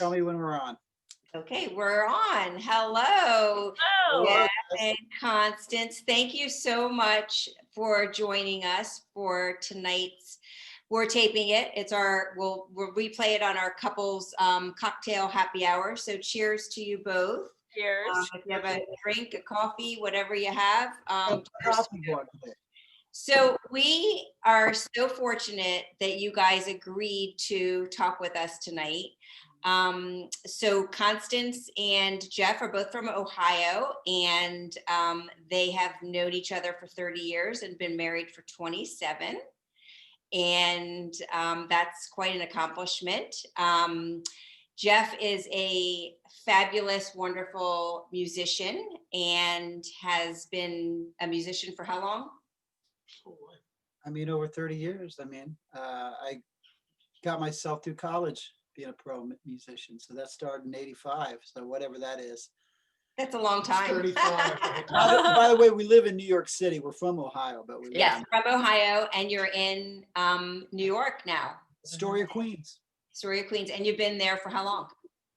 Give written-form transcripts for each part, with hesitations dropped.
Tell me when we're on. Okay, we're on. Hello. Hello. Jeff and Constance, thank you so much for joining us for tonight's. We're taping it. It's we'll replay it on our couples cocktail happy hour. So cheers to you both. Cheers. If you have a drink, a coffee, whatever you have. Coffee board today. So we are so fortunate that you guys agreed to talk with us tonight. So Constance and Jeff are both from Ohio, and they have known each other for 30 years and been married for 27. And that's quite an accomplishment. Jeff is a fabulous, wonderful musician and has been a musician for how long? I mean, over 30 years. I mean, I got myself through college being a pro musician. So that started in 85. So whatever that is. That's a long time. 35. By the way, we live in New York City. We're from Ohio, but we live Yes, in from Ohio, and you're in New York now. Astoria, Queens. Astoria, Queens, and you've been there for how long?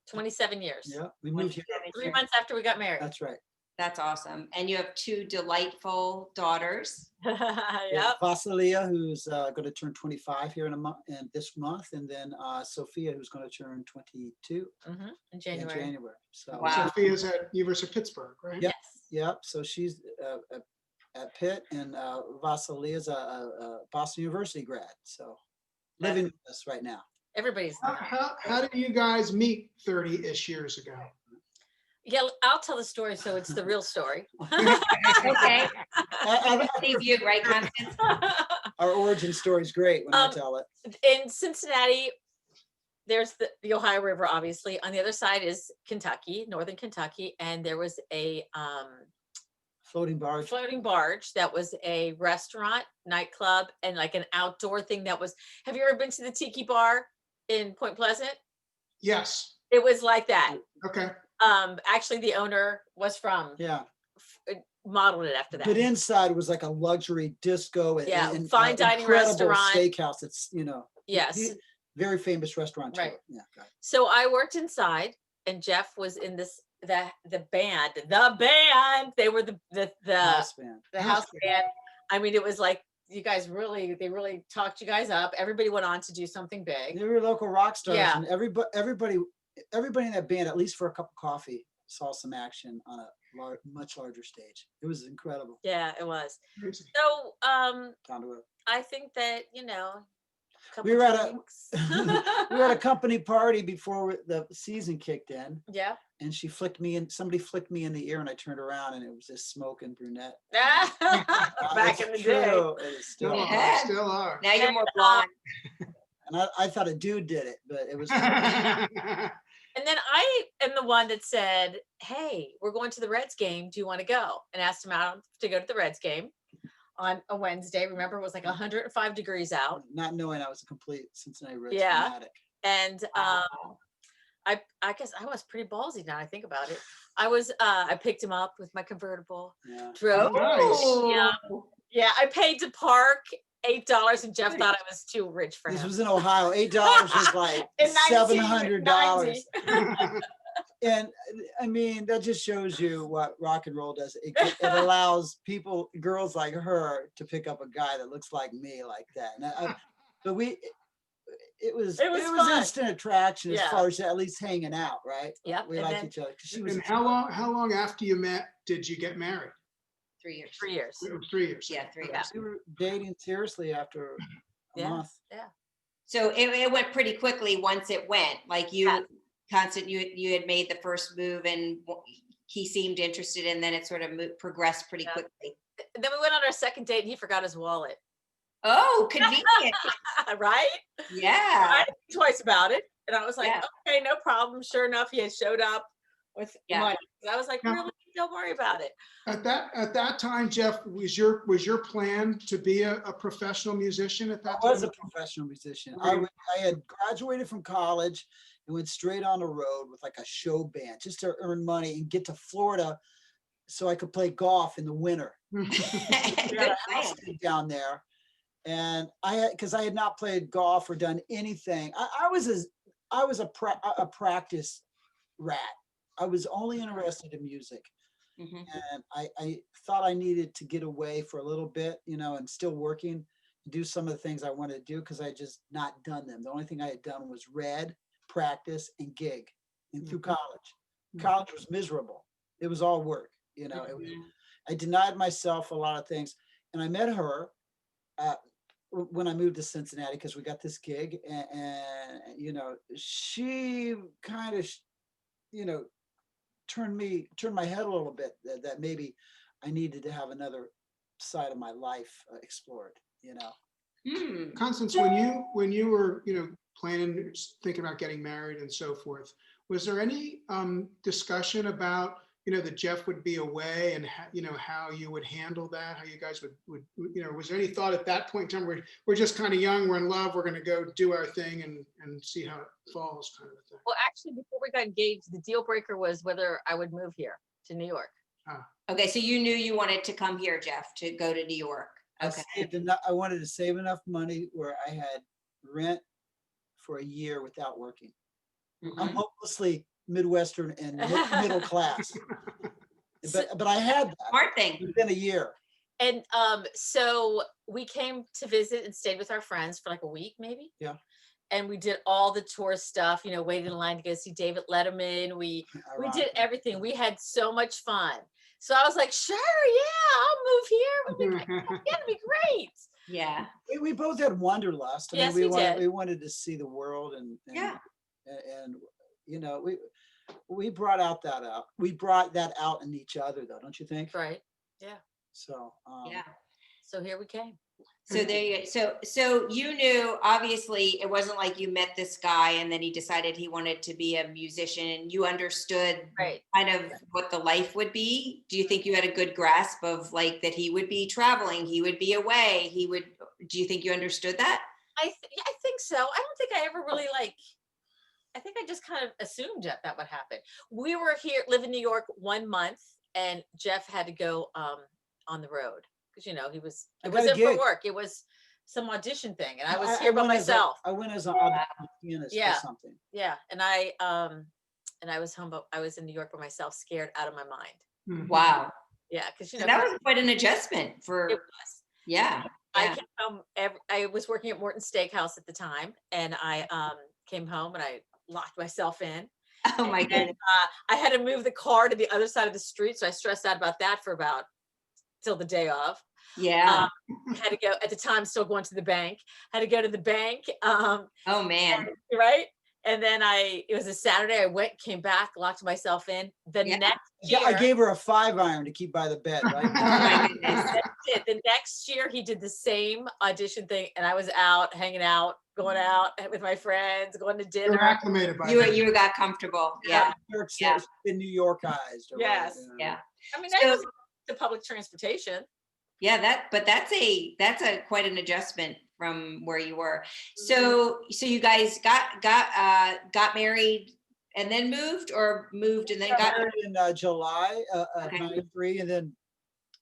27 years. Yeah, we moved here. 3 months after we got married. That's right. That's awesome. And you have two delightful daughters. Yep. Vasilia, who's going to turn 25 here in a month, and this month, and then Sophia, who's going to turn 22 In in January. January. So Wow. Sophia's at University of Pittsburgh, right? Yeah. Yes. Yep. So she's at Pitt, and Vasilia is a Boston University grad. So living with us right now. Everybody's How did you guys meet 30-ish years ago? Yeah, I'll tell the story so it's the real story. Okay. Our- Save you, right, Constance? Our origin story is great when I tell it. In Cincinnati, there's the Ohio River, obviously. On the other side is Kentucky, northern Kentucky, and there was a Floating barge. floating barge that was a restaurant, nightclub, and like an outdoor thing that was. Have you ever been to the Tiki Bar in Point Pleasant? Yes. It was like that. Okay. Actually, the owner was from Yeah. modeled it after that. But inside was like a luxury disco and, Yeah, and fine dining incredible restaurant. steakhouse. It's Yes. very famous restaurant. Right. Yeah. Got it. So I worked inside, and Jeff was in the band. They were the House band. house band. I mean, it was like you guys they really talked you guys up. Everybody went on to do something big. They were local rock stars, Yeah. and everybody in that band, at least for a cup of coffee, saw some action on a much larger stage. It was incredible. Yeah, it was. Crazy. So Down the road. I think that We were at drinks. we were at a company party before the season kicked in, Yeah. and somebody flicked me in the ear, and I turned around, and it was this smoking brunette. Back in the day. It is Still still. are. Still are. Now you're more blonde. And I thought a dude did it, but it was. And then I am the one that said, "Hey, we're going to the Reds game. Do you want to go?" And asked him out to go to the Reds game on a Wednesday. Remember, it was like 105 degrees out. Not knowing I was a complete Cincinnati Reds Yeah. fanatic. And I guess I was pretty ballsy now I think about it. I picked him up with my convertible, Yeah. drove. Nice. Yeah, I paid to park $8, and Jeff thought I was too rich for This him. was in Ohio. $8 was like In $700. 1990. And I mean, that just shows you what rock and roll does. It allows girls like her, to pick up a guy that looks like me like that. And it was fun. instant attraction as Yeah. far as at least hanging out, right? Yep, We and liked then- each other. 'Cause she was And how long after you met did you get married? 3 years. 3 years. It was 3 years. Yeah, 3 Yeah. years. we were dating seriously after a Yeah. month. So it went pretty quickly once it went. Like Yeah. Constant, you had made the first move, and he seemed interested, and then it sort of progressed pretty Yeah. quickly. And then we went on our second date, and he forgot his wallet. Oh, convenient. Right? Yeah. I didn't think twice about it, and I was like, Yeah. "Okay, no problem." Sure enough, he had showed up with Yeah. money. And I was like, Yeah. "Really? Don't worry about it." At that time, Jeff, was your plan to be a professional musician at that I was a time? professional musician. Right. I had graduated from college and went straight on the road with like a show band just to earn money and get to Florida so I could play golf in the winter. Good I plan. stayed down there, and because I had not played golf or done anything. I was a practice rat. I was only interested in music. Mhm. And I thought I needed to get away for a little bit, you know, and still working, do some of the things I wanted to do because I had just not done them. The only thing I had done was read, practice, and gig. And through college, college was miserable. It was all work, you know. Mhm. I denied myself a lot of things, and I met her when I moved to Cincinnati because we got this gig, and you know, she kind of, you know, turned my head a little bit that maybe I needed to have another side of my life explored, you know. Hmm. Constance, when you were, planning, thinking about getting married and so forth, was there any discussion about, that Jeff would be away and how you would handle that, how you guys would was there any thought at that point in time we're just kind of young, we're in love, we're going to go do our thing and see how it falls, kind of a thing? Well, actually, before we got engaged, the deal breaker was whether I would move here to New York. Okay, so you knew you wanted to come here, Jeff, to go to New York. Okay. I wanted to save enough money where I had rent for a year without working. I'm Mhm. hopelessly Midwestern and middle class, but I had that Smart thing. within a year. And so we came to visit and stayed with our friends for like a week, maybe. Yeah. And we did all the tour stuff, waited in line to go see David Letterman. We did everything. We had so much fun. So I was like, sure, yeah, I'll move here. It's gonna be great. Yeah. We both had wanderlust. I mean, Yes, we did. we wanted to see the world and Yeah. and you know, we brought that out in each other though, don't you think? Right. Yeah. So Yeah. So here we came. So there you go. So you knew, obviously it wasn't like you met this guy and then he decided he wanted to be a musician. You understood Right. kind of what the life would be. Do you think you had a good grasp of like that he would be traveling, he would be away, do you think you understood that? I think so. I don't think I ever really I think I just kind of assumed that would happen. We were here, live in New York 1 month, and Jeff had to go on the road because it wasn't for work. It was some audition thing, and I was here by myself. I went as an audition pianist or something. Yeah, and I was humble. I was in New York by myself, scared out of my mind. Wow. Yeah, because So that was quite an adjustment for. it was. Yeah. I came home. I was working at Morton's Steakhouse at the time, and I came home and I locked myself in. Oh my goodness. I had to move the car to the other side of the street, so I stressed out about that for about till the day of. Yeah. Had to go at the time, still going to the bank. Had to go to the bank. Oh man. Right. And then it was a Saturday. I came back, locked myself in. The next year, I gave her a 5-iron to keep by the bed, right? Oh my goodness. that's it. The next year he did the same audition thing, and I was out, hanging out, going out with my friends, going to You're dinner. acclimated by then. You got comfortable. Yeah. Yeah. In New Yorkized. Yes. Yeah. I mean, So- I was the public transportation. Yeah, but that's a quite an adjustment from where you were. So you guys got married and then moved, or moved and then got married in July of Okay. 93 and then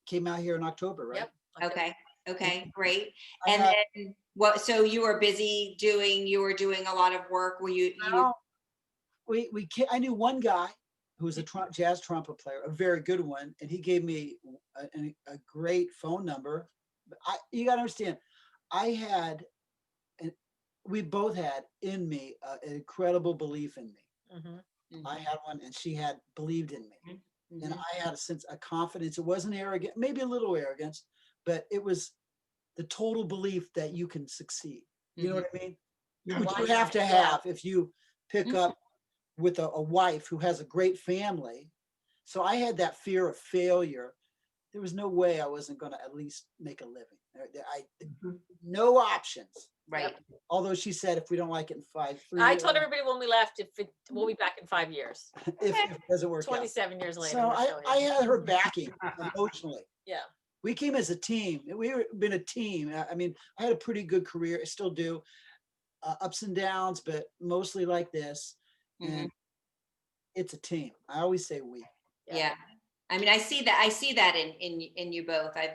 came out here in October, right? Yep. Okay, great. I And had- then what, so you were busy you were doing a lot of work. Were you I knew one guy who was a jazz trumpet player, a very good one, and he gave me a great phone number. But you got to understand, we both had in me an incredible belief in me. Mhm. I had one, and she had believed in me, Mhm. and I had a sense of confidence. It wasn't arrogant, maybe a little arrogance, but it was the total belief that you can succeed. You know what I mean? Yeah. Which you have to have if you pick up with a wife who has a great family. So I had that fear of failure. There was no way I wasn't going to at least make a living. No options. Right. Although she said, if we don't like it in 3 I years, told everybody when we left, we'll be back in 5 years. if it doesn't work out. 27 years later. So we're still I here. had her backing emotionally. Yeah. We came as a team. We've been a team. I mean, I had a pretty good career. I still do. Ups and downs, but mostly like this. And it's a team. I always say we. Yeah. I mean, I see that in you both. I've,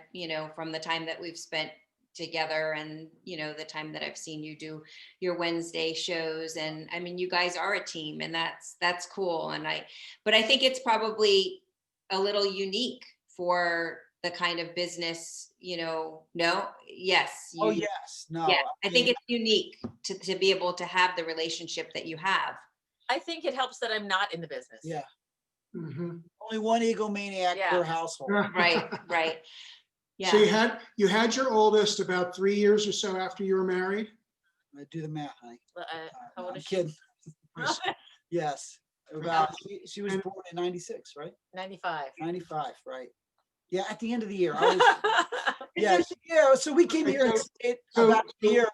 from the time that we've spent together, and the time that I've seen you do your Wednesday shows, and I mean, you guys are a team, and that's cool. But I think it's probably a little unique for the kind of business, no, yes. Oh, yes, no. Yeah, I think mean, it's unique to be able to have the relationship that you have. I think it helps that I'm not in the business. Yeah, Mhm. only one egomaniac Yeah. per household. Right. Yeah. So you had your oldest about 3 years or so after you were married? Do the math, honey. How old I'm is she? kidding. Yes, about she was And- born in 96, right? 95. 95, right? Yeah, at the end of the year. Yeah. So we came here and stayed about a year.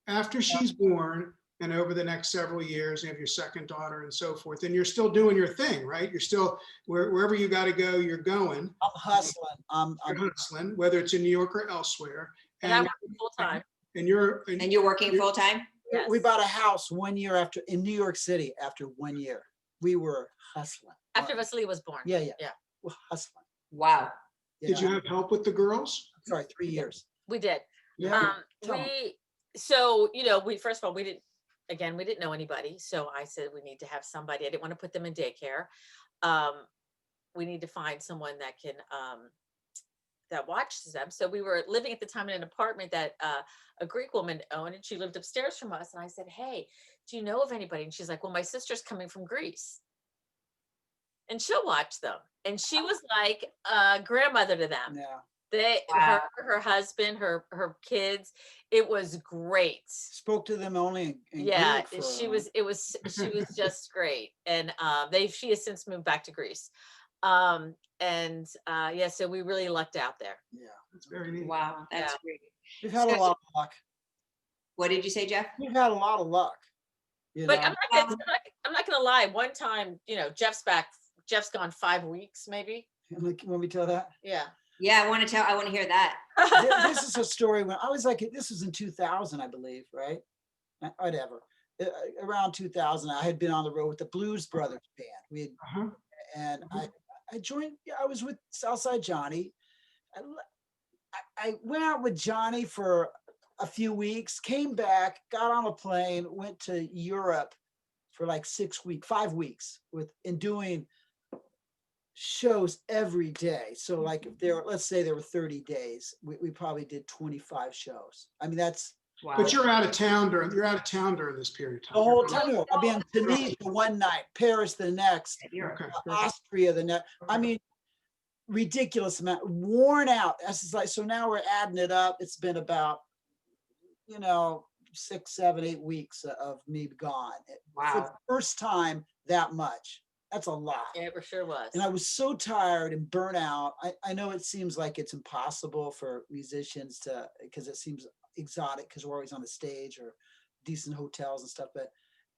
After she's born and over the next several years, you have your second daughter and so forth, and you're still doing your thing, right? You're still wherever you got to go, you're going. I'm hustling. I'm You're hustling, whether it's in New York or elsewhere. And I work full time. And you're And you're working full time? Yes. We bought a house 1 year after in New York City. After 1 year, we were hustling. After Vasily was born. Yeah. Yeah. We're hustling. Wow. Did you have help with the girls? Sorry, 3 years. We did. Yeah. Tell 'em. We first of all, we didn't know anybody. So I said, we need to have somebody. I didn't want to put them in daycare. We need to find someone that can, that watches them. So we were living at the time in an apartment that a Greek woman owned, and she lived upstairs from us. And I said, hey, do you know of anybody? And she's like, well, my sister's coming from Greece and she'll watch them. And she was like a grandmother to them. Yeah. Wow. Her husband, her kids, it was great. Spoke to them only in Yeah, Greek for, she was just great. And she has since moved back to Greece. So we really lucked out there. Yeah. That's very neat. Wow. That's Yeah. great. We've had a lot of luck. What did you say, Jeff? We've had a lot of luck. But know? I'm not gonna lie. One time, Jeff's gone 5 weeks, maybe. Want me to tell that? Yeah. Yeah, I want to hear that. This is a story when I was like, this was in 2000, I believe, right? Whatever. Around 2000, I had been on the road with the Blues Brothers band. Uh-huh. And I joined. Yeah, I was with Southside Johnny. I went out with Johnny for a few weeks, came back, got on a plane, went to Europe for like 5 weeks and doing shows every day. So like if let's say there were 30 days, we probably did 25 shows. I mean, that's Wow. But you're out of town during this period of time. the whole time. No, I'll be in Tunisia one night, Paris the next, Okay. Austria the next. I mean, ridiculous amount, worn out. That's just like, so now we're adding it up. It's been about, 6, 7, 8 weeks of me gone. For the Wow. first time that much. That's a lot. Yeah, it sure was. And I was so tired and burnt out. I know it seems like it's impossible for musicians because it seems exotic because we're always on the stage or decent hotels and stuff, but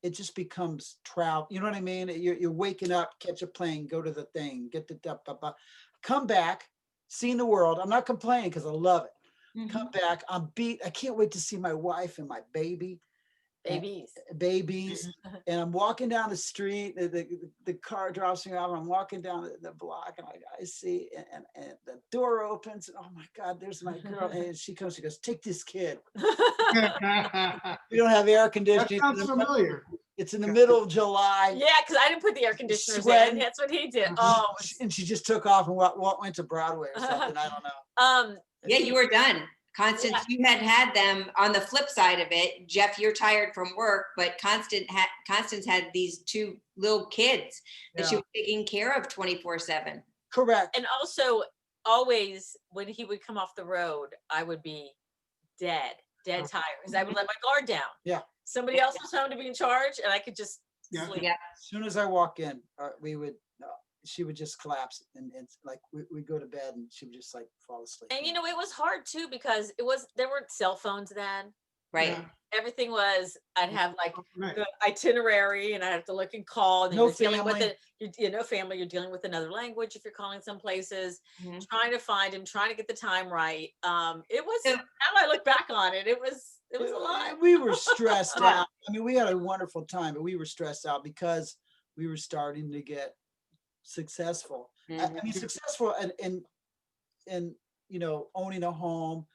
it just becomes travel. You know what I mean? You're waking up, catch a plane, go to the thing, get the come back, seeing the world. I'm not complaining because I love it. Come back, I'm beat. I can't wait to see my wife and my babies. And I'm walking down the street, the car drops me off, and I'm walking down the block, and I see, and the door opens, and oh my God, there's my girl, and she comes, she goes, take this kid. We don't have air That conditioning. sounds familiar. It's in the middle of July. Yeah, because I didn't put the air conditioners Sweating. in. That's what he did. Oh, And she just took off and went to Broadway or something. I don't know. Yeah, you were done. Constance, you had them on the flip side of it. Jeff, you're tired from work, but Constance had these 2 little kids that she was taking care of 24/7. Correct. and also always when he would come off the road, I would be dead tired because I would let my guard down. Yeah. Somebody else was home to be in charge, and I could just Yeah. sleep. Yeah. As soon as I walk in, she would just collapse and like we'd go to bed and she would just like fall asleep. And it was hard too because there weren't cell phones then. Right. Yeah. Everything was, I'd have like Right. the itinerary and I have to look and call, and then No you're dealing with family. no family, you're dealing with another language if you're calling some places, Mhm. trying to find him, trying to get the time right. It was, So- now I look back on it, it was a lot. We were stressed out. I mean, we had a wonderful time, but we were stressed out because we were starting to get successful. I mean, successful and owning a home,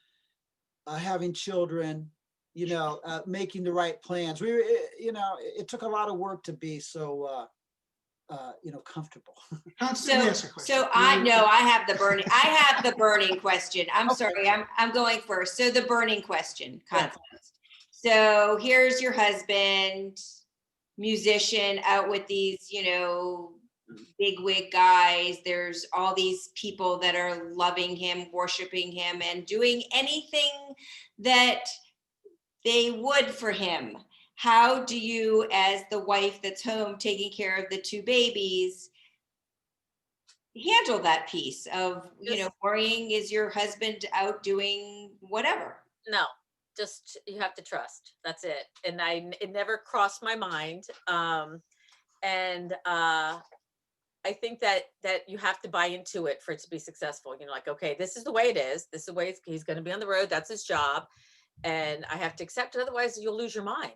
having children, making the right plans. It took a lot of work to be so, comfortable. Constantly ask a question. So I have the burning question. I'm sorry, I'm going first. So the burning question, Constance. So here's your husband, musician, out with these, big wig guys. There's all these people that are loving him, worshiping him, and doing anything that they would for him. How do you, as the wife that's home taking care of the two babies, handle that piece of, worrying, is your husband out doing whatever? No, just you have to trust. That's it. And it never crossed my mind. I think that you have to buy into it for it to be successful. Like, okay, this is the way it is. This is the way he's going to be on the road. That's his job. And I have to accept it. Otherwise you'll lose your mind.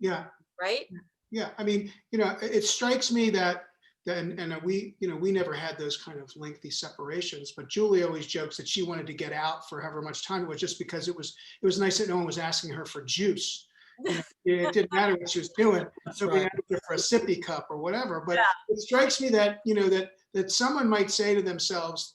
Yeah. Right. Yeah. I mean, it strikes me that, and we never had those kind of lengthy separations, but Julie always jokes that she wanted to get out for however much time it was, just because it was nice that no one was asking her for juice. It didn't matter what she was doing. So we asked her for a sippy cup or whatever. But it strikes me that, that someone might say to themselves,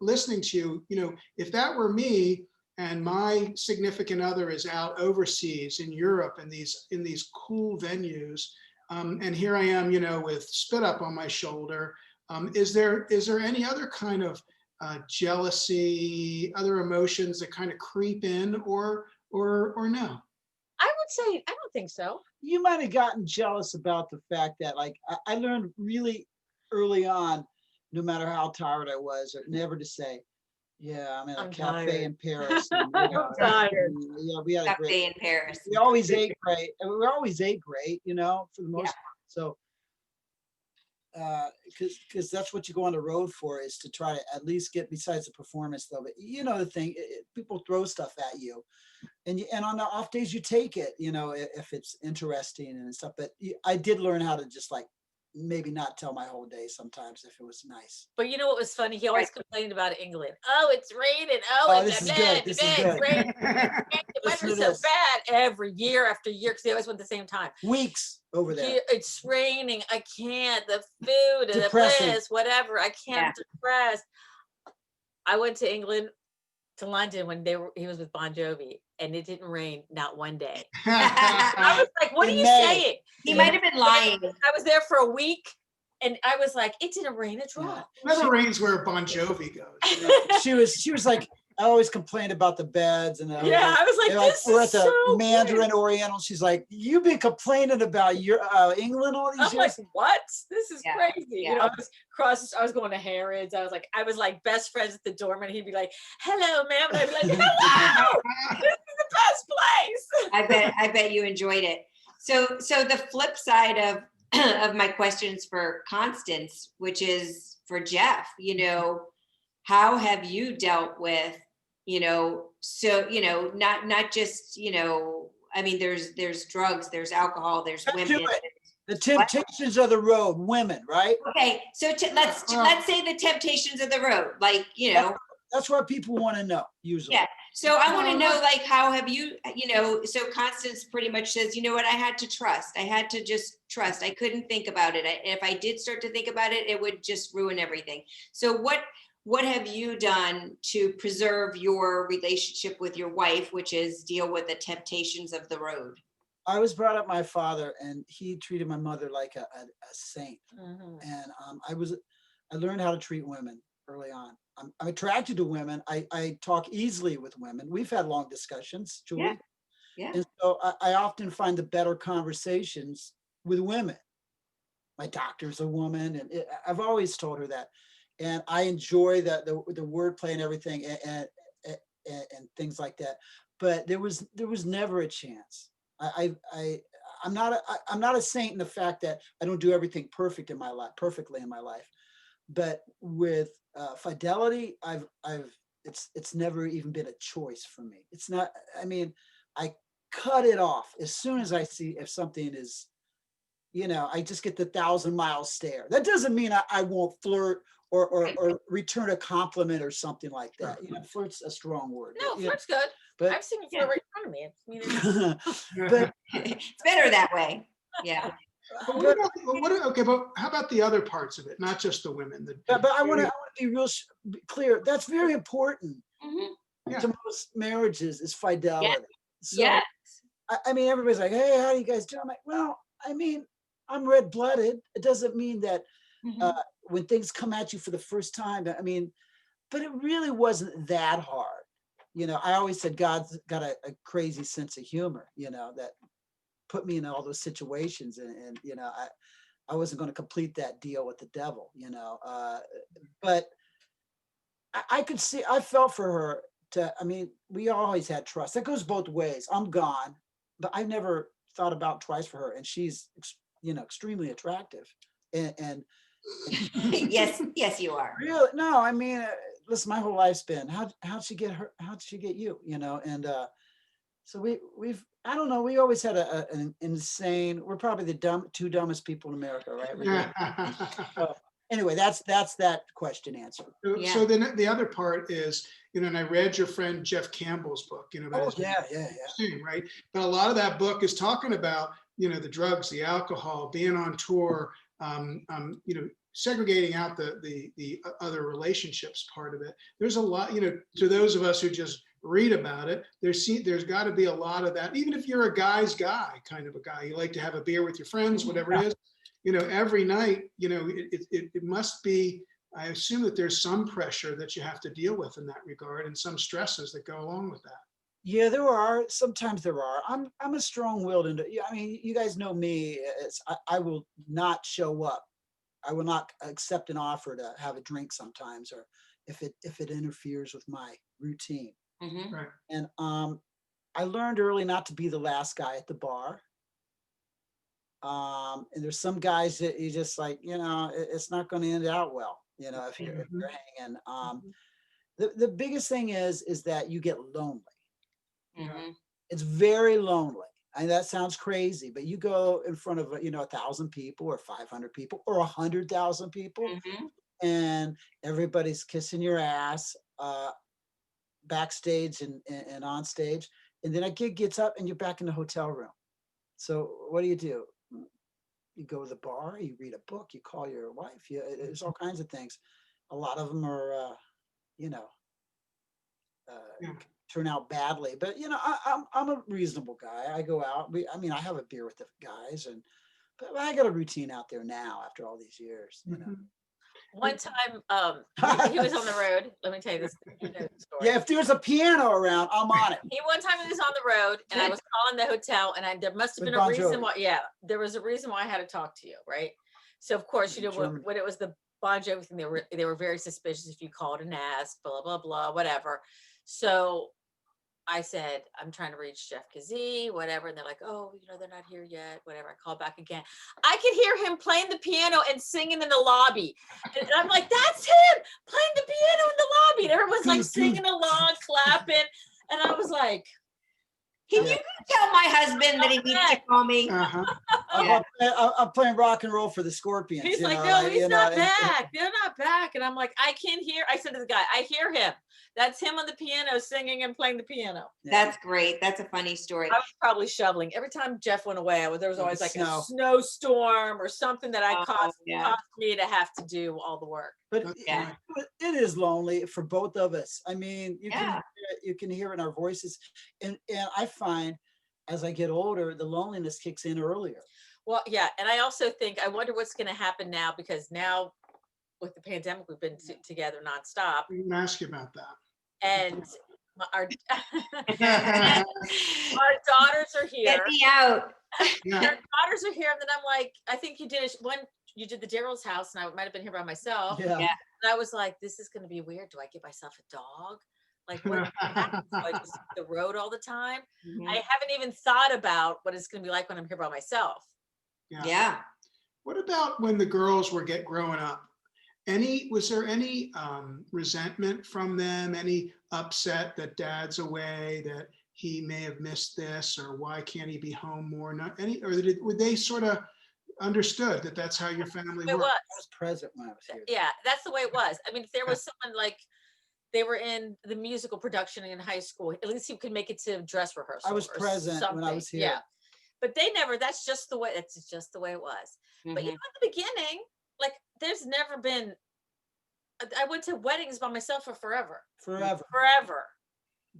listening to you, if that were me and my significant other is out overseas in Europe in these cool venues, and here I am, with spit up on my shoulder, is there any other kind of jealousy, other emotions that kind of creep in, or no? I would say, I don't think so. You might have gotten jealous about the fact that, like, I learned really early on, no matter how tired I was, never to say, yeah, I'm in a cafe in Paris. And, I'm tired. Yeah, we had a great Cafe in Paris. We always ate great. And we always ate great, for the most part. So, because that's what you go on the road for, is to try to at least get, besides the performance of it. The thing, people throw stuff at you. And on the off days you take it, if it's interesting and stuff. But I did learn how to just, like, maybe not tell my whole day sometimes if it was nice. But you know what was funny? He always complained about England. Oh, it's raining. Oh, this it's is bad. good. This is good. The weather's so bad every year after year, because they always went the same time. Weeks over there. It's raining. I can't. The food and Depressing. the bliss, whatever. I can't. I'm depressed. I went to England, to London, when he was with Bon Jovi, and it didn't rain not one day. I was like, what are you saying? He might have been lying. I was there for a week, and I was like, it didn't rain a drop. It never rains where Bon Jovi goes. She was like, I always complained about the beds, and I was like, this we're is at the so Mandarin weird. Oriental. She's like, you've been complaining about your England all these I'm years. like, what? This is crazy. Yeah. I was going to Harrods. I was like best friends with the doorman. He'd be like, hello, ma'am. And I'd be like, hello, this is the best place. I bet you enjoyed it. So the flip side of my questions for Constance, which is for Jeff, how have you dealt with, not just, I mean, there's drugs, there's alcohol, there's women. The temptations of the road, women, right? Okay, so let's say the temptations of the road, like, That's what people want to know, usually. Yeah. So I want to know, like, how have you, so Constance pretty much says, you know what, I had to trust. I had to just trust. I couldn't think about it. If I did start to think about it, it would just ruin everything. So what have you done to preserve your relationship with your wife, which is deal with the temptations of the road? I was brought up by my father, and he treated my mother like a saint. Mm-hmm. And I learned how to treat women early on. I'm attracted to women. I talk easily with women. We've had long discussions, Julie. Yeah. And so I often find the better conversations with women. My doctor's a woman, and I've always told her that. And I enjoy the wordplay and everything, and things like that. But there was never a chance. I'm not a saint in the fact that I don't do everything perfectly in my life. But with fidelity, it's never even been a choice for me. It's not. I mean, I cut it off as soon as I see if something is, I just get the 1,000-mile stare. That doesn't mean I won't flirt or return a compliment or something like that. Flirt's a strong word. No, flirt's good. But I've seen you Yeah. right in front of me. I mean, but, It's better that way. Yeah. But what about, okay, but how about the other parts of it? Not just the women. but I want to be real be clear. That's very important Mhm. Yeah. to most marriages is fidelity. So Yeah. I mean, everybody's like, hey, how do you guys do? I'm like, well, I mean, I'm red-blooded. It doesn't mean that Mhm. when things come at you for the first time, I mean, but it really wasn't that hard. You know, I always said God's got a crazy sense of humor, you know, that put me in all those situations. And you know, I wasn't going to complete that deal with the devil, you know. But I could see, I felt for her I mean, we always had trust. That goes both ways. I'm gone, but I never thought about twice for her. And she's, you know, extremely attractive. And Yes, yes, you are. really, no, I mean, listen, my whole life's been, how'd she get her? How'd she get you? You know, and so we've, I don't know, we always had an insane, we're probably the two dumbest people in America, right? So, anyway, that's that question answered. Yeah. So then the other part is, you know, and I read your friend Jeff Campbell's book, you know, about Oh, his yeah. thing, right? But a lot of that book is talking about, you know, the drugs, the alcohol, being on tour, you know, segregating out the other relationships part of it. There's a lot, you know, to those of us who just read about it, there's got to be a lot of that. Even if you're a guy's guy, kind of a guy, you like to have a beer with your friends, whatever it is, you know, every night, you know, it must be, I assume that there's some pressure that you have to deal with in that regard and some stresses that go along with that. Yeah, there are. Sometimes there are. I'm a strong-willed, yeah, I mean, you guys know me. I will not show up. I will not accept an offer to have a drink sometimes, or if it interferes with my routine. Mhm. Right. And I learned early not to be the last guy at the bar. And there's some guys that you just like, you know, it's not going to end out well, you know, if you're hanging. The biggest thing is that you get lonely. Mhm. It's very lonely. And that sounds crazy, but you go in front of, you know, 1,000 people or 500 people or 100,000 people, Mhm. and everybody's kissing your ass backstage and on stage. And then a gig gets up and you're back in the hotel room. So what do? You go to the bar, you read a book, you call your wife. There's all kinds of things. A lot of them are, you know, Yeah. turn out badly. But you know, I'm a reasonable guy. I go out. I mean, I have a beer with the guys, but I got a routine out there now after all these years. You know. one time, he was on the road. Let me tell you this story. Yeah, if there's a piano around, I'm on it. One time he was on the road and I was calling the hotel and there must have With been a Bon reason Jovi. why. Yeah, there was a reason why I had to talk to you, right? So of course, you know, Germany. when it was the Bon Jovi thing, they were very suspicious if you called and asked, blah, blah, blah, whatever. So I said, I'm trying to reach Jeff Kazee, whatever. And they're like, oh, you know, they're not here yet, whatever. I call back again. I could hear him playing the piano and singing in the lobby. And I'm like, that's him playing the piano in the lobby. And everyone's like singing along, clapping. And I was like, Can you tell my husband that he needs to call me? Uh-huh. I'm playing rock and roll for the Scorpions. he's you like, know, no, like, he's you know, not and- back. They're not back. And I'm like, I said to the guy, I hear him. That's him on the piano singing and playing the piano. That's great. That's a funny story. I was probably shoveling. Every time Jeff went away, there was always like Snow. a snowstorm or something that cost Yeah. me to have to do all the work. But Yeah. it is lonely for both of us. I mean, Yeah. you can hear it in our voices, and I find as I get older, the loneliness kicks in earlier. Well, yeah, and I also think I wonder what's going to happen now, because now with the pandemic, we've been together nonstop, We can ask you about that. and our Yeah. our daughters are here. Get me out. Our daughters are here, and then I'm like, I think you did when you did the Daryl's house, and I might have been here by myself. Yeah. Yeah. And I was like, this is going to be weird. Do I get myself a dog? Like, what happens? Do I just hit the road all the time? Mhm. I haven't even thought about what it's going to be like when I'm here by myself. Yeah. What about when the girls were growing up? Was there any resentment from them? Any upset that dad's away, that he may have missed this, or why can't he be home more? Not any, or were they sort of understood that that's how your family It works? I was present when I was here. Yeah, that's the way it was. I mean, if there was someone like, they were in the musical production in high school. At least he could make it to dress rehearsal. I was or present when I something. was here. Yeah, but they never. That's just the way. It's just the way it was. But you know, at the beginning, like there's never been. I went to weddings by myself for forever. Forever.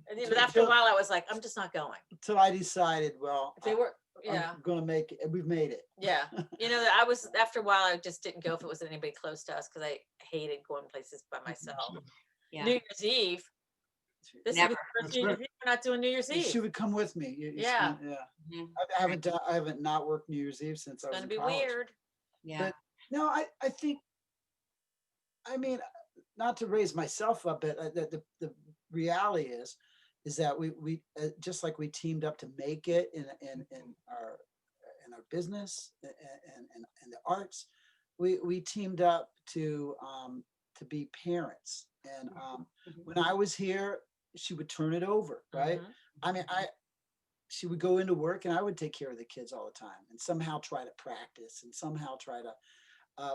And you know, after a while, I was like, I'm just not going. Until I decided, well, They were, yeah. I'm gonna make it. We've made it. Yeah. You know, I was, after a while, I just didn't go if it wasn't anybody close to us because I hated going places by myself. Yeah. New Year's Eve. This Never. is the first New Year's Eve. We're not doing New Year's Eve. She would come with me. Yeah. Yeah. Mhm. I haven't not worked New Year's Eve since I was It's in gonna be college. weird. Yeah. But no, I think, I mean, not to raise myself up, but the reality is that we just like we teamed up to make it in our business and the arts, we teamed up to be parents. And when I was here, she would turn it over, right? Mhm. I mean, she would go into work and I would take care of the kids all the time and somehow try to practice and somehow try to,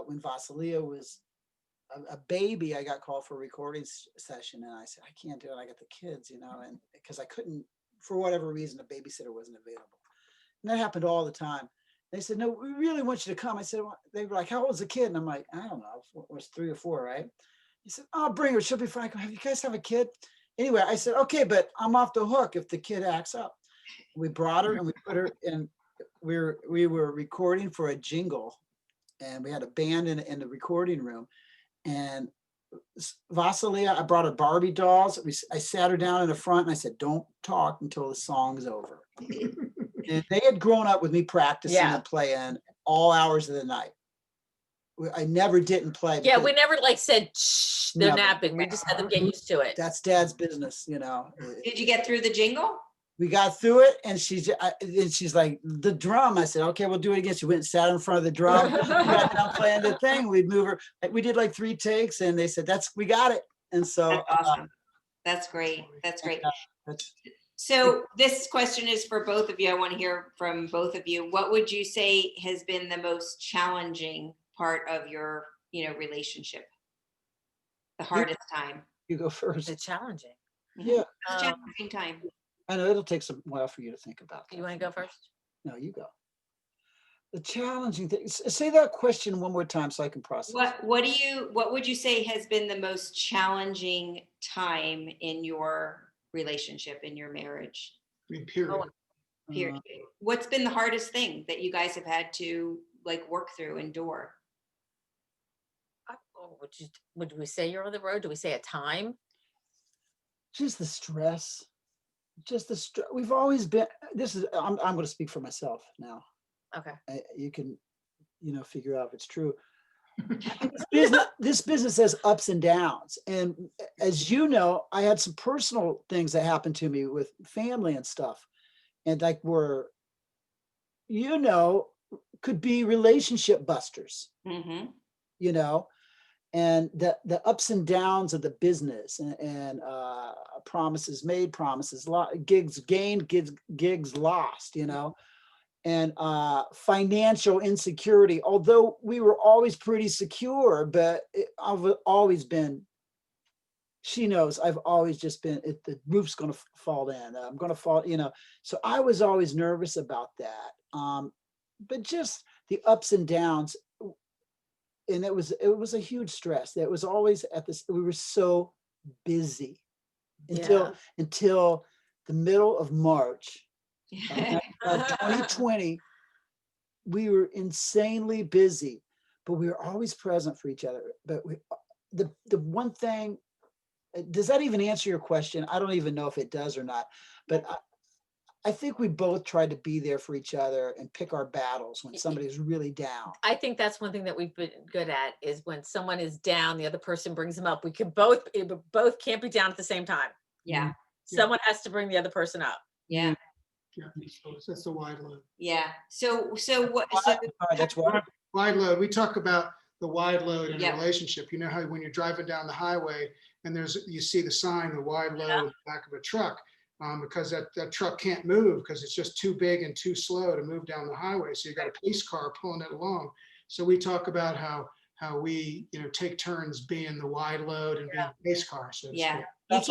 when Vasilia was a baby, I got called for a recording session and I said, I can't do it. I got the kids, you know, and because I couldn't, for whatever reason, a babysitter wasn't available. And that happened all the time. They said, no, we really want you to come. I said, well, they were like, how old was the kid? And I'm like, I don't know, it was 3 or 4, right? He said, I'll bring her, she'll be fine. I go, have you guys have a kid? Anyway, I said, okay, but I'm off the hook if the kid acts up. We brought her and we put her in, we were recording for a jingle and we had a band in the recording room. And Vasilia, I brought her Barbie dolls. I sat her down in the front and I said, don't talk until the song's over. And they had grown up with me practicing and playing all hours of the night. I never didn't play. Yeah, we never like said, shh, they're Never. napping. We just had them get used to it. That's Dad's business, you know. Did you get through the jingle? We got through it and she's like, the drum. I said, okay, we'll do it again. She went and sat in front of the drum. We got down playing the thing. We'd move her. We did like 3 takes and they said, we got it. And so. That's awesome. That's great. That's great. That's, So this question is for both of you. I want to hear from both of you. What would you say has been the most challenging part of your, relationship? The hardest time? you go first. It's challenging. Yeah. It's a challenging time. I know it'll take some while for you to think about that. You want to go first? No, you go. The challenging thing. Say that question one more time so I can process. What would you say has been the most challenging time in your relationship, in your marriage? I mean, period. Period. What's been the hardest thing that you guys have had to work through, endure? Would we say you're on the road? Do we say a time? Just the stress. Just the stress. We've always been. I'm going to speak for myself now. Okay. You can, figure out if it's true. This business has ups and downs, and as you know, I had some personal things that happened to me with family and stuff, and could be relationship busters. Mm-hmm. And the ups and downs of the business and promises made, promises gigs gained, gigs lost, and financial insecurity. Although we were always pretty secure, but I've always been, she knows, I've always just been, the roof's going to fall in. I'm going to fall, so I was always nervous about that. But just the ups and downs. And it was a huge stress. That was always we were so busy until the middle of March of 2020. We were insanely busy, but we were always present for each other. But the one thing, does that even answer your question? I don't even know if it does or not, but I think we both tried to be there for each other and pick our battles when somebody's really down. I think that's one thing that we've been good at is when someone is down, the other person brings them up. We can both can't be down at the same time. Yeah. Someone has to bring the other person up. Yeah. Yeah, that's the wide load. Yeah. So what? That's what. Wide load. We talk about the wide load in Yeah. a relationship. You know how when you're driving down the highway and you see the sign, the wide load in the back of a truck, because that truck can't move because it's just too big and too slow to move down the highway. So you got a police car pulling it along. So we talk about how we, take turns being the wide load and being the pace car, so to Yeah. speak. That's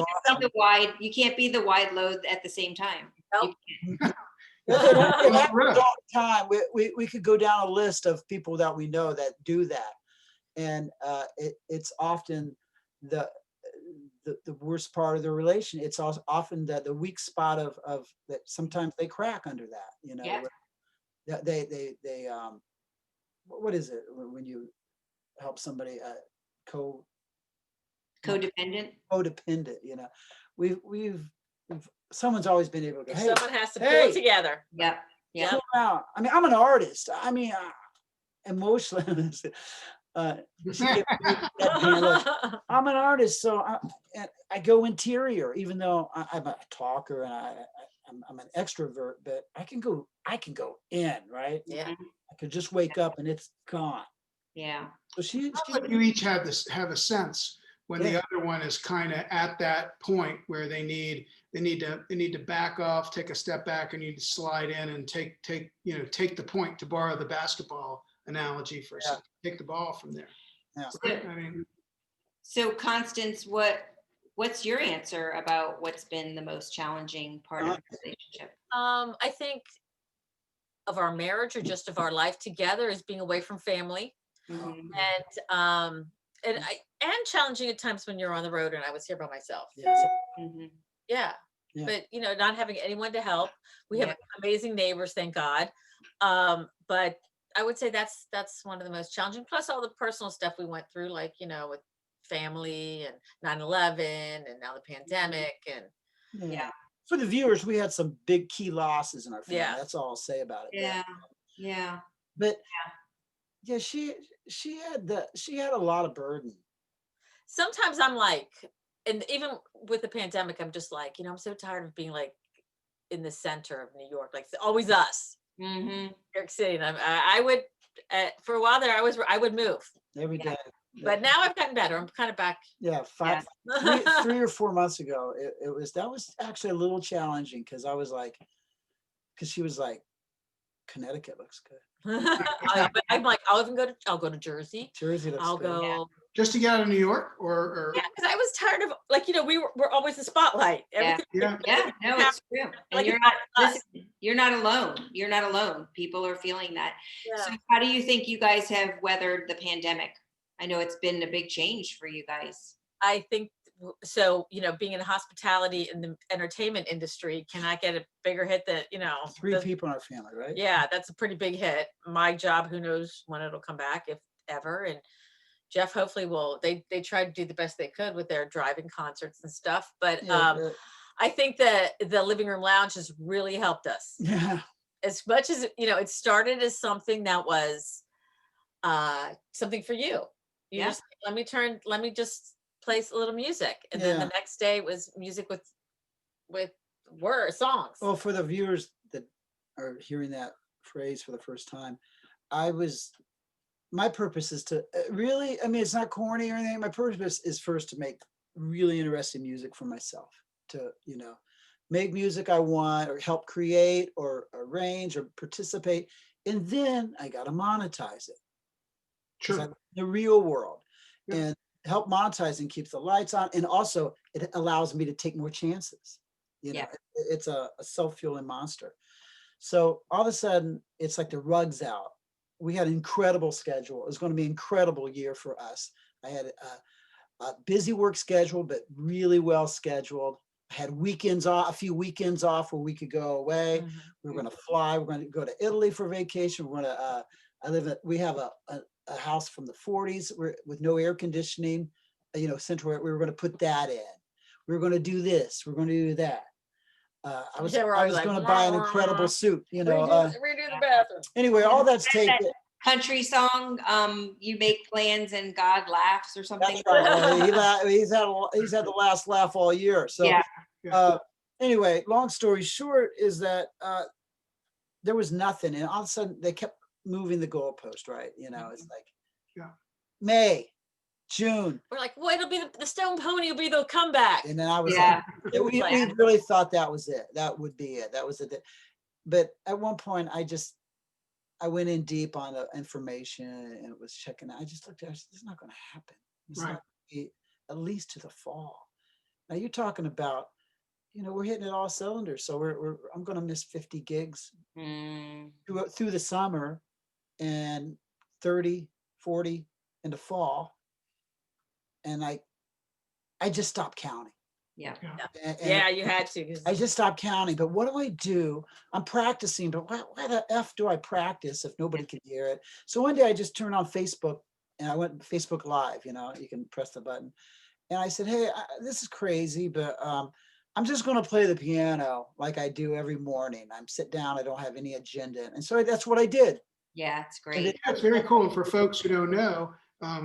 You can't be the wide load at the same time. Nope. It happens Right. all the time. We could go down a list of people that we know that do that. And it's often the worst part of the relation. It's also often the weak spot of that. Sometimes they crack under that, Yeah. where they what is it when you help somebody Codependent. codependent, we've someone's always been able to go, hey, Someone has to pull hey, it together. Yeah. Yeah. chill out. I mean, I'm an artist. I mean, emotionally, she gave me that hand look. I'm an artist, so I go interior, even though I'm a talker and I'm an extrovert, but I can go in, right? Yeah. I could just wake up and it's gone. Yeah. So she But you each have a sense when the Yeah. other one is kind of at that point where they need to back off, take a step back, and need to slide in and take the point, to borrow the basketball analogy for a Yeah. second. Take the ball from there. Yeah. Right? I mean, So Constance, what's your answer about what's been the most challenging part of the relationship? I think of our marriage or just of our life together is being away from family, Mhm. and challenging at times when you're on the road and I was here by myself. Yes. Mhm. Yeah. Yeah. But not having anyone to help. We have Yeah. amazing neighbors, thank God. But I would say that's one of the most challenging, plus all the personal stuff we went through, like, with family and 9/11 and now the pandemic and Yeah. For the viewers, we had some big key losses in our family. Yeah. That's all I'll say about it. Yeah. Yeah. But yeah, she had a lot of burden. sometimes I'm like, and even with the pandemic, I'm just like, I'm so tired of being like in the center of New York, like it's always us, Mhm. New York City. And I would, for a while there, I would move, Every day. but now I've gotten better. I'm kind of back. Yeah, three or 4 months ago, that was actually a little challenging because she was like, Connecticut looks good. But I'm like, I'll go to Jersey. Jersey looks I'll good. go. just to get out of New York, or Yeah, because I was tired of, like, we're always the spotlight. Yeah. Everything. yeah. Yeah, no, it's true. And Like, you're it's not, not us. listen, you're not alone. You're not alone. People are feeling that. So Yeah. how do you think you guys have weathered the pandemic? I know it's been a big change for you guys. I think so. Being in the hospitality and the entertainment industry cannot get a bigger hit than Three people in our family, right? Yeah, that's a pretty big hit. My job, who knows when it'll come back, if ever. And Jeff hopefully will. They tried to do the best they could with their driving concerts and stuff. But Yeah, I think that the living room lounge has really helped us. yeah. As much as it started as something that was something for you. You Yeah. just let me just play a little music, and then the next day was music with words, songs. Well, for the viewers that are hearing that phrase for the first time, my purpose is to really, I mean, it's not corny or anything. My purpose is first to make really interesting music for myself, to, make music I want or help create or arrange or participate. And then I got to monetize it. Sure. The real world. Yeah. And help monetizing keeps the lights on. And also it allows me to take more chances. Yeah. It's a self-fueling monster. So all of a sudden it's like the rug's out. We had an incredible schedule. It was going to be an incredible year for us. I had a busy work schedule, but really well scheduled. I had weekends off, a few weekends off where we could go away. Mhm. We were going to fly. We're going to go to Italy for vacation. We're going to, we have a house from the 40s with no air conditioning, central air. We were going to put that in. We were going to do this. We're going to do that. I was going to buy an incredible suit, Redo the bathroom. Anyway, all that's taken. Country song, you make plans and God laughs or something. That's right. He's had the last laugh all year. So Yeah. Anyway, long story short is that there was nothing, and all of a sudden they kept moving the goalpost. Right? It's like May, June. We're like, well, it'll be the Stone Pony will be the comeback. And then I was Yeah. like, we really thought that was it. That would be it. That was it. But at one point, I just I went in deep on the information and it was checking out. I just looked at it, I said, this is not going to happen. It's Right. not gonna be at least to the fall. Now you're talking about, we're hitting it all cylinders. So I'm going to miss 50 gigs through the summer and 30, 40 in the fall. And I just stopped counting. Yeah. And Yeah, you had to. 'Cause I just stopped counting. But what do I do? I'm practicing, but why the F do I practice if nobody can hear it? So one day I just turned on Facebook and I went Facebook Live, you can press the button. And I said, hey, this is crazy, but I'm just going to play the piano like I do every morning. I'm sit down, I don't have any agenda. And so that's what I did. Yeah, it's And great. That's very cool. And for folks who don't know,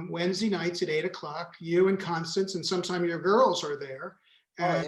Wednesday nights at 8 o'clock, you and Constance and sometime your girls are there. And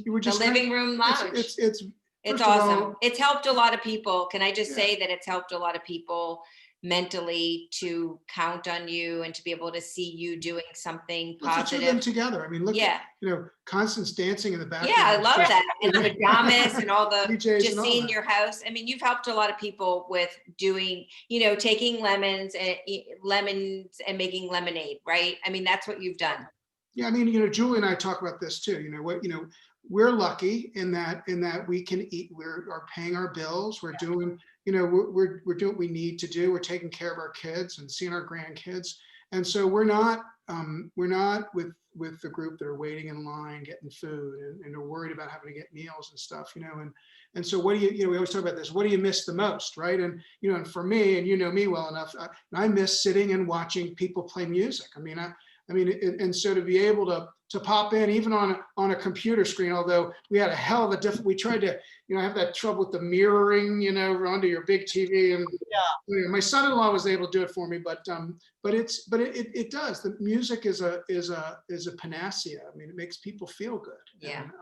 you were The just living room lounge. it's It's first of awesome. all, It's helped a lot of people. Can I just Yeah. say that it's helped a lot of people mentally to count on you and to be able to see you doing something look at you them positive? together. I mean, look Yeah. at, Constance dancing in the background. Yeah, I love Just- that. And the pajamas and all the, DJs just and all seeing that. your house. I mean, you've helped a lot of people with doing, taking lemons and making lemonade, right? I mean, that's what you've done. Yeah, I mean, Julie and I talk about this too. We're lucky in that we can eat. Are paying our bills. We're doing, we're doing what we need to do. We're taking care of our kids and seeing our grandkids. And so we're not with the group that are waiting in line getting food and are worried about having to get meals and stuff. And so what do we always talk about this. What do you miss the most, right? And and for me, and you know me well enough, I miss sitting and watching people play music. And so to be able to pop in even on a computer screen, although we had a hell of a we tried to, have that trouble with the mirroring, onto your big TV. And my son-in-law was able to do it for me, but it does. The music is a panacea. I mean, it makes people feel good. Yeah. And,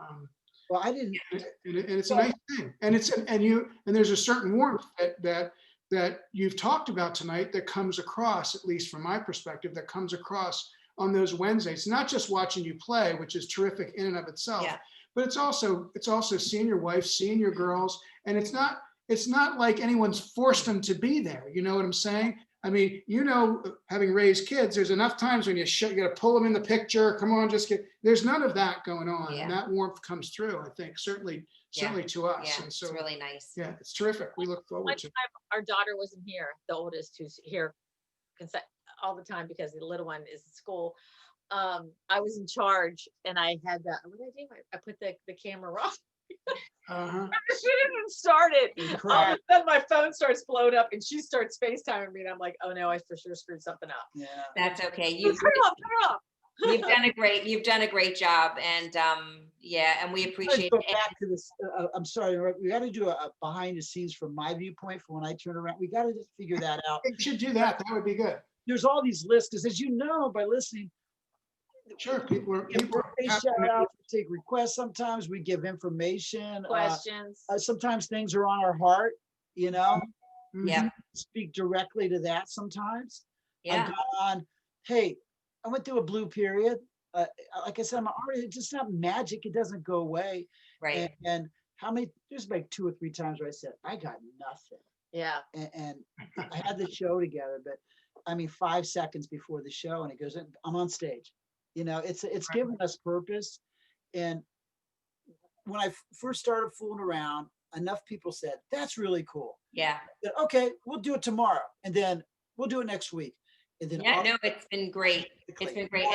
Well, I didn't. and it's a nice thing. And there's a certain warmth that you've talked about tonight that comes across, at least from my perspective, that comes across on those Wednesdays. Not just watching you play, which is terrific in and of itself, but it's also seeing your wife, seeing your girls, and it's not like anyone's forced them to be there. You know what I'm saying? I mean, having raised kids, there's enough times when you got to pull them in the picture. Come on, there's none of that going on. Yeah. And that warmth comes through, I think, certainly to us. Yeah, And so, it's really nice. yeah, it's terrific. We look One forward to it. time our daughter wasn't here, the oldest, who's here all the time because the little one is at school. I was in charge and I had what did I do? I put the camera off. Uh-huh. She didn't start it. You All of a sudden my phone starts blowing up and she starts FaceTiming me and I'm like, oh no, I for sure screwed something up. Yeah. That's okay. Turn it off. You've done a great job. And and we appreciate Go it. back to this. I'm sorry. We got to do a behind the scenes from my viewpoint for when I turn around. We got to just figure that out. We should do that. That would be good. There's all these lists, because as you know by listening, Sure. People are birthday shout outs, we take requests. Sometimes we give information. Questions. Sometimes things are on our heart. Mhm. Yeah. Speak directly to that. Sometimes Yeah. I've gone, hey, I went through a blue period. Like I said, I'm an artist. It's just not magic. It doesn't go away. Right. And there's like 2 or 3 times where I said, I got nothing. Yeah. And I had the show together, but 5 seconds before the show, and it goes, I'm on stage. It's given us purpose. And when I first started fooling around, enough people said, that's really cool. Yeah. That, okay, we'll do it tomorrow. And then we'll do it next week. And then It's been great. It's been great.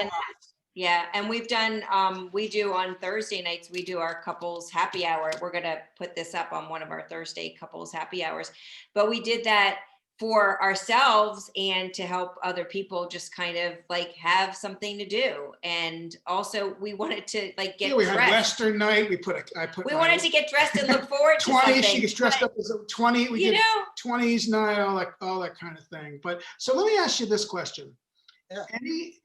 And we've done, we do on Thursday nights, we do our couples happy hour. We're going to put this up on one of our Thursday couples happy hours, but we did that for ourselves and to help other people just kind of like have something to do. And also we wanted to like get we had dressed. Western night. We wanted to get dressed and look forward to 20. something. She gets dressed up as a 20. We did 20s night, all that kind of thing. But so let me ask you this question. Any,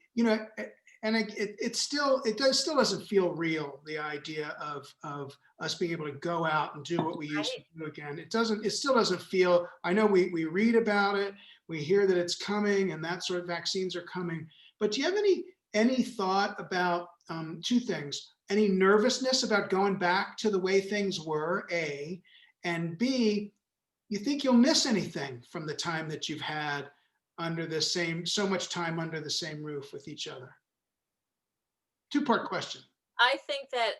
and it still doesn't feel real, the idea of us being able to go out and do what we used to do again. It still doesn't feel, I know we read about it, we hear that it's coming and that sort of vaccines are coming, but do you have any thought about 2 things? Any nervousness about going back to the way things were, A, and B, you think you'll miss anything from the time that you've had so much time under the same roof with each other? Two-part question. I think that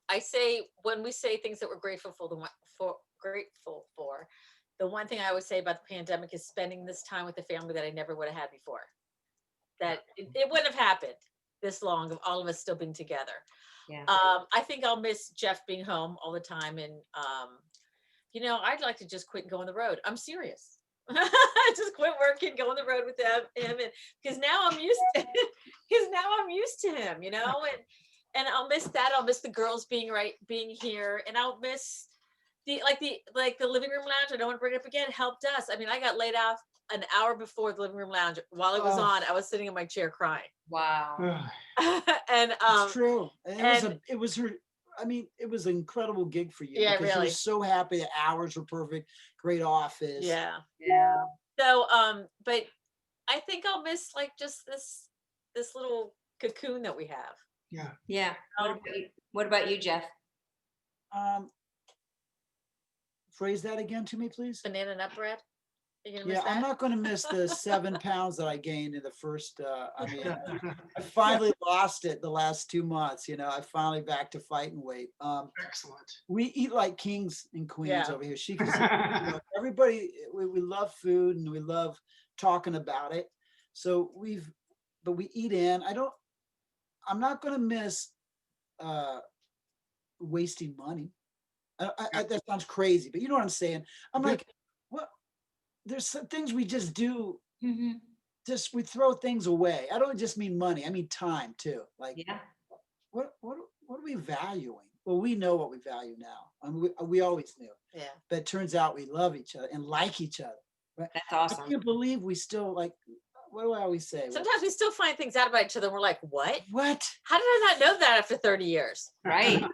I say when we say things that we're grateful for, the one thing I always say about the pandemic is spending this time with the family that I never would have had before. That it wouldn't have happened this long of all of us still being together. Yeah. I think I'll miss Jeff being home all the time, and I'd like to just quit and go on the road. I'm serious. Just quit working, go on the road with him, and because now I'm used to him, and I'll miss that. I'll miss the girls being here, and I'll miss the living room lounge. I don't want to bring it up again. Helped us. I mean, I got laid off an hour before the living room lounge. While it was on, I was sitting in my chair crying. Wow. And It's true. And it was her. I mean, it was an incredible gig for you. Yeah, because really. You were so happy. The hours were perfect. Great office. Yeah. Yeah. So, but I think I'll miss like just this little cocoon that we have. Yeah. Yeah. What about you, Jeff? Phrase that again to me, please. Banana nut bread. Are you gonna miss Yeah, that? I'm not going to miss the 7 pounds that I gained in the first. I mean, I finally lost it the last 2 months. I finally back to fighting weight. Excellent. We eat like kings and queens Yeah. over here. She can, everybody. We love food and we love talking about it. So we eat in. I'm not going to miss wasting money. That sounds crazy, but you know what I'm saying. I'm like, what? There's some things we just do. Mm-hmm. Just we throw things away. I don't just mean money. I mean time too. Like, Yeah. what are we valuing? Well, we know what we value now. I mean, we always knew. Yeah. But it turns out we love each other and like each other. Right? That's awesome. I can't believe we still like. What do I always say? Sometimes we still find things out about each other and we're like, what? What? How did I not know that after 30 years? Right.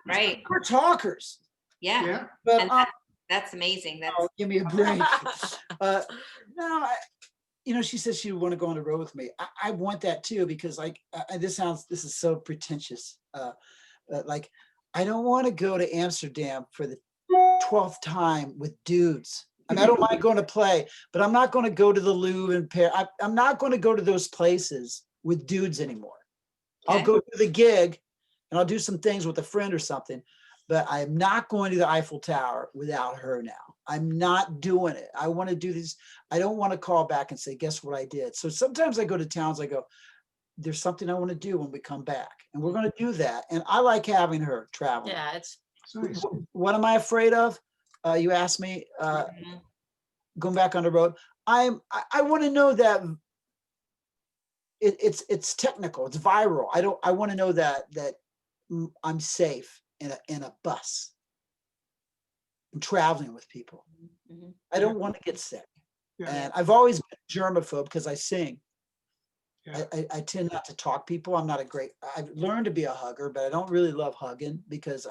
We're talkers. Yeah. Yeah. But And that's amazing. That's give me a break. No, she says she would want to go on the road with me. I want that too, because this is so pretentious. Like, I don't want to go to Amsterdam for the 12th time with dudes. I mean, I don't mind going to play, but I'm not going to go to the Louvre and Paris. I'm not going to go to those places with dudes anymore. Okay. I'll go to the gig and I'll do some things with a friend or something, but I am not going to the Eiffel Tower without her now. I'm not doing it. I want to do this. I don't want to call back and say, guess what I did? So sometimes I go to towns, I go, there's something I want to do when we come back. And we're going to do that. And I like having her traveling. Yeah, it's Nice. What am I afraid of? You asked me, going back on the road. I want to know that it's technical, it's viral. I want to know that I'm safe in a bus. I'm traveling with people. Mhm. I don't want to get sick. Yeah. And I've always been germaphobe because I sing. Yeah. I tend not to talk people. I've learned to be a hugger, but I don't really love hugging because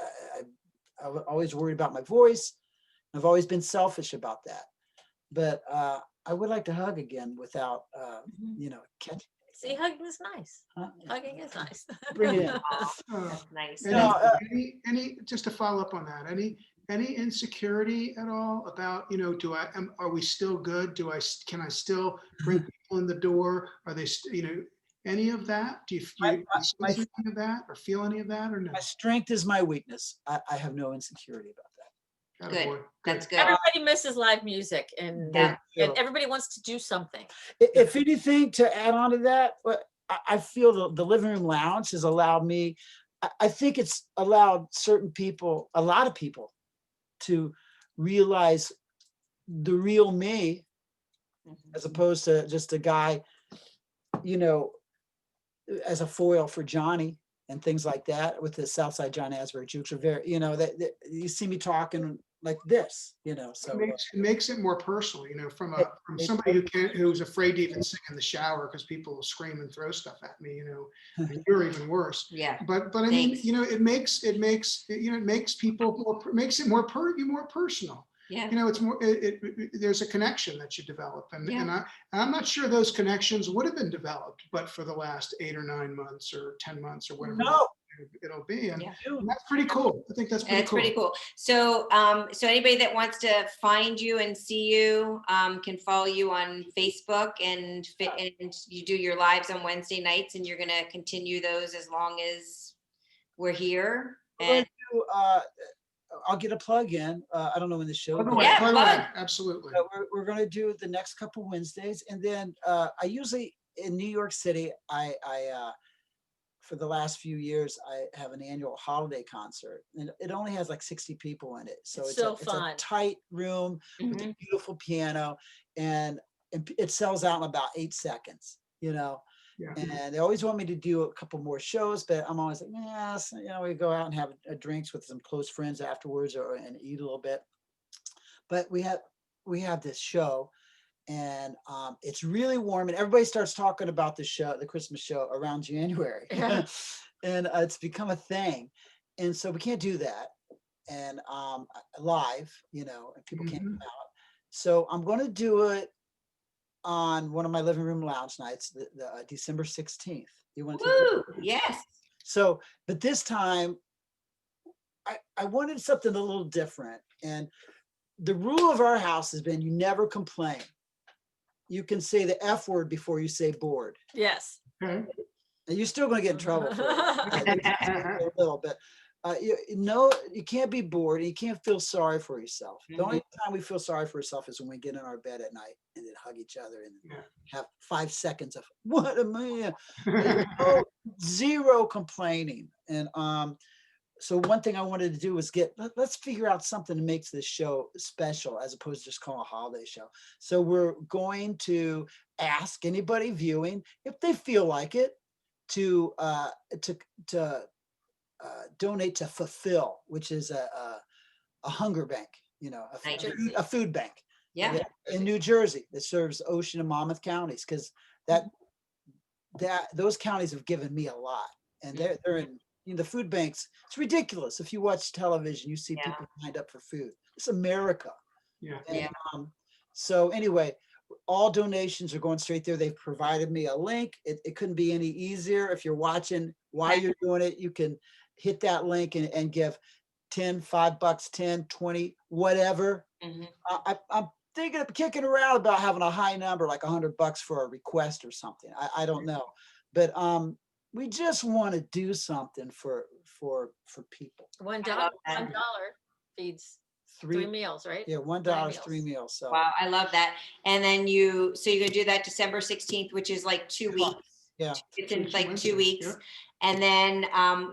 I'm always worried about my voice. I've always been selfish about that. But I would like to hug again without, catching. see, hugging is nice. Huh? Hugging is nice. Bring it in. That's nice. Any just to follow up on that, any insecurity at all about, are we still good? Can I still bring people in the door? Are they, any of that? Do you sense any of that or feel any of that or no? My strength is my weakness. I have no insecurity about that. Good. That's good. Everybody misses live music and everybody wants to do something. If anything, to add on to that, I feel the living room lounge has allowed me, I think it's allowed a lot of people to realize the real me, as opposed to just a guy, as a foil for Johnny and things like that, with the Southside John Asbury jokes are very, that you see me talking like this, so It makes it more personal, from somebody who's afraid to even sing in the shower because people will scream and throw stuff at me, and you're even worse. Yeah. But I mean, it makes people makes it more personal. Yeah. It's more, there's a connection that you develop. And I'm not sure those connections would have been developed, but for the last 8 or 9 months or 10 months or whatever. No, it'll be. And Yeah. and that's pretty cool. I think that's pretty It's cool. pretty cool. So, so anybody that wants to find you and see you, can follow you on Facebook and you do your lives on Wednesday nights, and you're gonna continue those as long as we're here. We're gonna And do, I'll get a plug in. I don't know when the show By the goes. way, Yeah, by the way, fun. absolutely. But we're going to do the next couple Wednesdays, and then I usually in New York City, I for the last few years I have an annual holiday concert, and it only has like 60 people in it, so It's it's so it's a fun. tight room with a Mhm. beautiful piano, and it sells out in about 8 seconds. Yeah. And they always want me to do a couple more shows, but I'm always like, yes, we go out and have drinks with some close friends afterwards, and eat a little bit. But we have this show, and it's really warm, and everybody starts talking about the show, the Christmas show, around January, Yeah. and it's become a thing, and so we can't do that, and live, and people can't Mhm. come out. So I'm going to do it on one of my living room lounge nights, the December 16th. You want to take Woo, yes. So, but this time I wanted something a little different. And the rule of our house has been you never complain. You can say the F word before you say bored. Yes. Okay. And you're still going to get in trouble for it. A little bit. You can't be bored. You can't feel sorry for yourself. The only time we feel sorry for ourselves is when we get in our bed at night and then hug each other and Yeah. have 5 seconds of what am I? Zero complaining. And so one thing I wanted to do was let's figure out something that makes this show special as opposed to just calling a holiday show. So we're going to ask anybody viewing if they feel like it to donate to Fulfill, which is a hunger bank, Nice. a food bank Yeah. in New Jersey that serves Ocean and Monmouth counties, because those counties have given me a lot, and they're in the food banks. It's ridiculous. If you watch television, you see Yeah. people lined up for food. It's America. Yeah. And, Yeah. so anyway, all donations are going straight there. They've provided me a link. It couldn't be any easier. If you're watching while you're doing it, you can hit that link and give 10, $5, 10, 20, whatever. Mhm. I'm thinking of kicking around about having a high number, like $100 for a request or something. I don't know, but we just want to do something for people. $1 I love that. $1 feeds 3 meals, right? Yeah, $1 meals. 3 meals. So Wow, I love that. And then so you're gonna do that December 16th, which is like 2 weeks. yeah, It's in like 2 Wednesdays, weeks. yeah. And then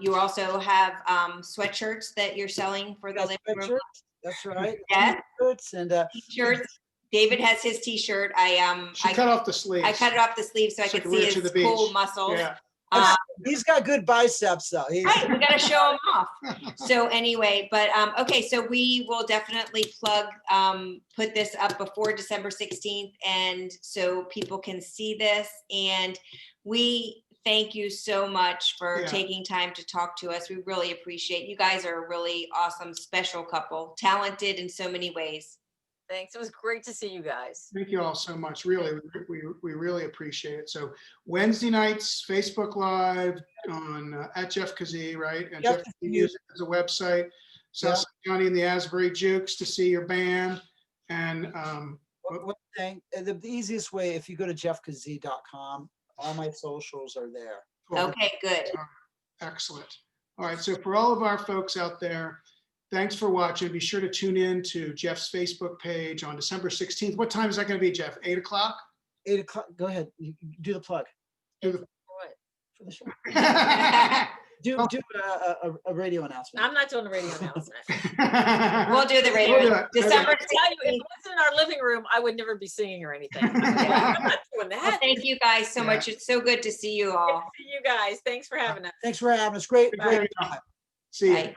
you also have sweatshirts that you're selling for the got living room. sweatshirts. That's right. Yeah. T-shirts and T-shirts. David has his T-shirt. She cut off the sleeves. I cut it off the sleeve so I So could you can wear see it to his the cool beach. muscles. Yeah. he's got good biceps though. Right, we gotta show them off. So anyway, but okay, so we will definitely put this up before December 16th, and so people can see this. And we thank you so much for Yeah. taking time to talk to us. We really appreciate you guys are a really awesome, special couple, talented in so many ways. Thanks. It was great to see you guys. Thank you all so much. Really, we really appreciate it. So Wednesday nights, Facebook Live on at Jeff Kazee, right? And Jeff Jeff Kazee Kazee. Music is a website. South County and the Asbury Jukes to see your band. And One thing, the easiest way, if you go to jeffkazee.com, all my socials are there. Okay, good. Excellent. All right. So for all of our folks out there, thanks for watching. Be sure to tune in to Jeff's Facebook page on December 16th. What time is that going to be, Jeff? 8 o'clock? 8 o'clock. Go ahead. You do the plug What? for the show. We'll Do a radio announcement. I'm not doing a radio announcement. We'll do the radio. We'll do it. December I tell you, if it was in our living room, I would never be singing or anything. I'm not doing Well, that. thank you guys so much. It's so good to see you all. See you guys. Thanks for having us. Thanks for having us. Great Bye. time. See you. Bye.